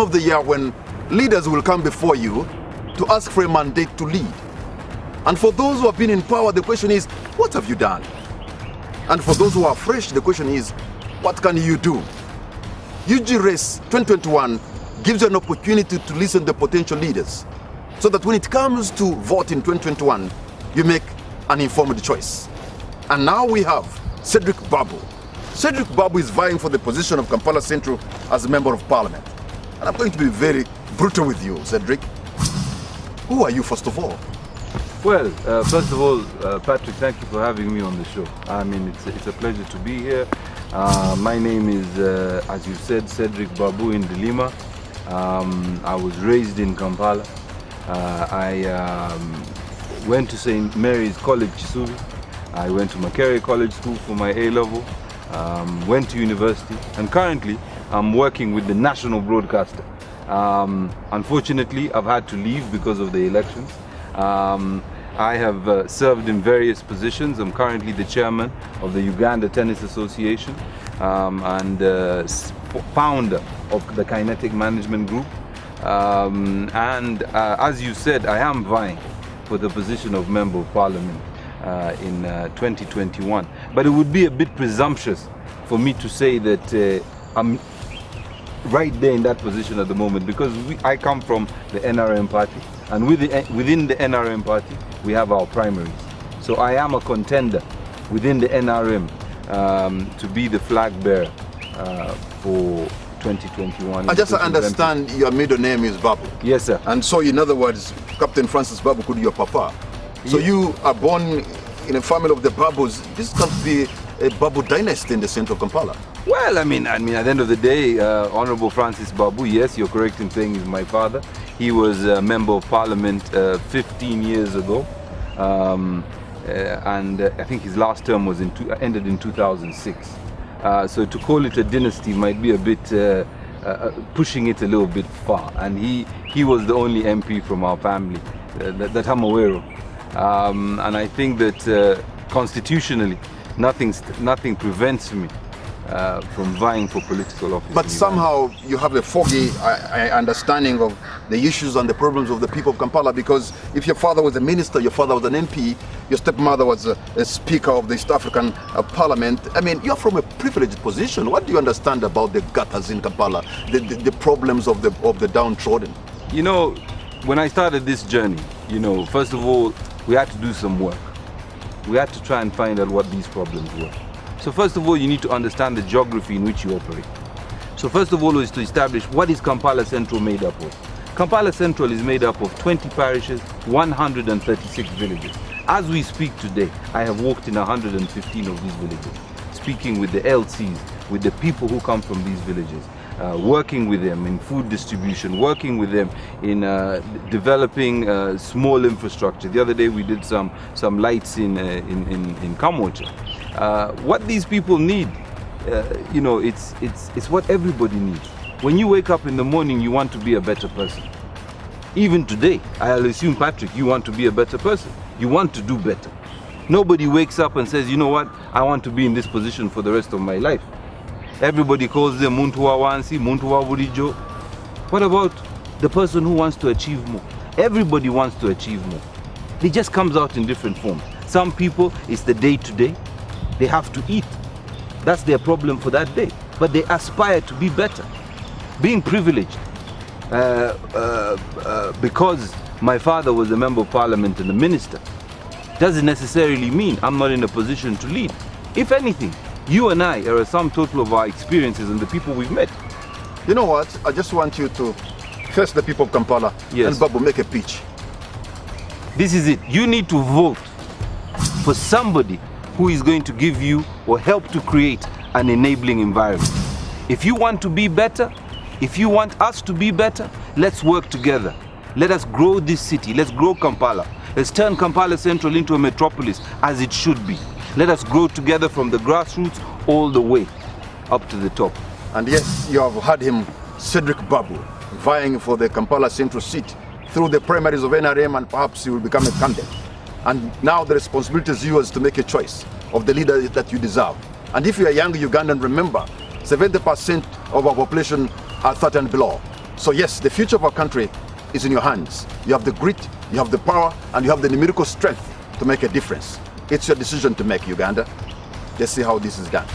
of the year when leaders will come before you to ask for a mandate to lead. And for those who have been in power, the question is, what have you done? And for those who are fresh, the question is, what can you do? UG Race 2021 gives you an opportunity to listen to potential leaders so that when it comes to vote in 2021, you make an informed choice. And now we have Cedric Babu. Cedric Babu is vying for the position of Kampala Central as a member of parliament. And I'm going to be very brutal with you, Cedric. Who are you, first of all? Well, first of all, Patrick, thank you for having me on the show. I mean, it's a pleasure to be here. My name is, as you said, Cedric Babu Ndilima. I was raised in Kampala. I went to St. Mary's College, Kisubi. I went to Makerere College School for my A-level. Went to university, and currently I'm working with the national broadcaster. Unfortunately, I've had to leave because of the elections. I have served in various positions. I'm currently the chairman of the Uganda Tennis Association and founder of the Kinetic Management Group. As you said, I am vying for the position of Member of Parliament in 2021. But it would be a bit presumptuous for me to say that I'm right there in that position at the moment, because I come from the NRM party, and within the NRM party we have our primaries. So I am a contender within the NRM to be the flag bearer for 2021. I just understand your middle name is Babu. Yes, sir. And so in other words, Captain Francis Babu could be your papa. So you are born in a family of the Babus. This can't be a Babu dynasty in the central Kampala. Well, I mean, at the end of the day, Honorable Francis Babu, yes, you're correct in saying he's my father. He was a member of parliament 15 years ago. And I think his last term was ended in 2006. So to call it a dynasty might be a bit pushing it a little bit far. And he was the only MP from our family that I'm aware of. And I think that constitutionally, nothing prevents me from vying for political office. But somehow you have a foggy understanding of the issues and the problems of the people of Kampala, because if your father was a minister, your father was an MP, your stepmother was a speaker of the East African Parliament. I mean, you're from a privileged position. What do you understand about the gutters in Kampala, the problems of the downtrodden? You know, when I started this journey, first of all, we had to do some work. We had to try and find out what these problems were. So first of all, you need to understand the geography in which you operate. So first of all is to establish what is Kampala Central made up of. Kampala Central is made up of 20 parishes, 136 villages. As we speak today, I have walked in 115 of these villages, speaking with the LCs, with the people who come from these villages, working with them in food distribution, working with them in developing small infrastructure. The other day we did some lights in Kamocha. What these people need, it's what everybody needs. When you wake up in the morning, you want to be a better person. Even today, I'll assume, Patrick, you want to be a better person. You want to do better. Nobody wakes up and says, you know what, I want to be in this position for the rest of my life. Everybody calls them muntu wa wansi, muntu wa bulijo. What about the person who wants to achieve more? Everybody wants to achieve more. It just comes out in different forms. Some people, it's the day-to-day. They have to eat. That's their problem for that day. But they aspire to be better. Being privileged, because my father was a member of parliament and a minister, doesn't necessarily mean I'm not in a position to lead. If anything, you and I are a sum total of our experiences and the people we've met. You know what? I just want you to face the people of Kampala. Yes. And Babu, make a pitch. This is it. You need to vote for somebody who is going to give you or help to create an enabling environment. If you want to be better, if you want us to be better, let's work together. Let us grow this city. Let's grow Kampala. Let's turn Kampala Central into a metropolis as it should be. Let us grow together from the grassroots all the way up to the top. And yes, you have heard him, Cedric Babu, vying for the Kampala Central seat through the primaries of NRM, and perhaps he will become a candidate. And now the responsibility is yours to make a choice of the leader that you deserve. And if you are young Ugandan, remember, 70% of our population are 30 and below. So yes, the future of our country is in your hands. You have the grit, you have the power, and you have the numerical strength to make a difference. It's your decision to make, Uganda. Let's see how this is done.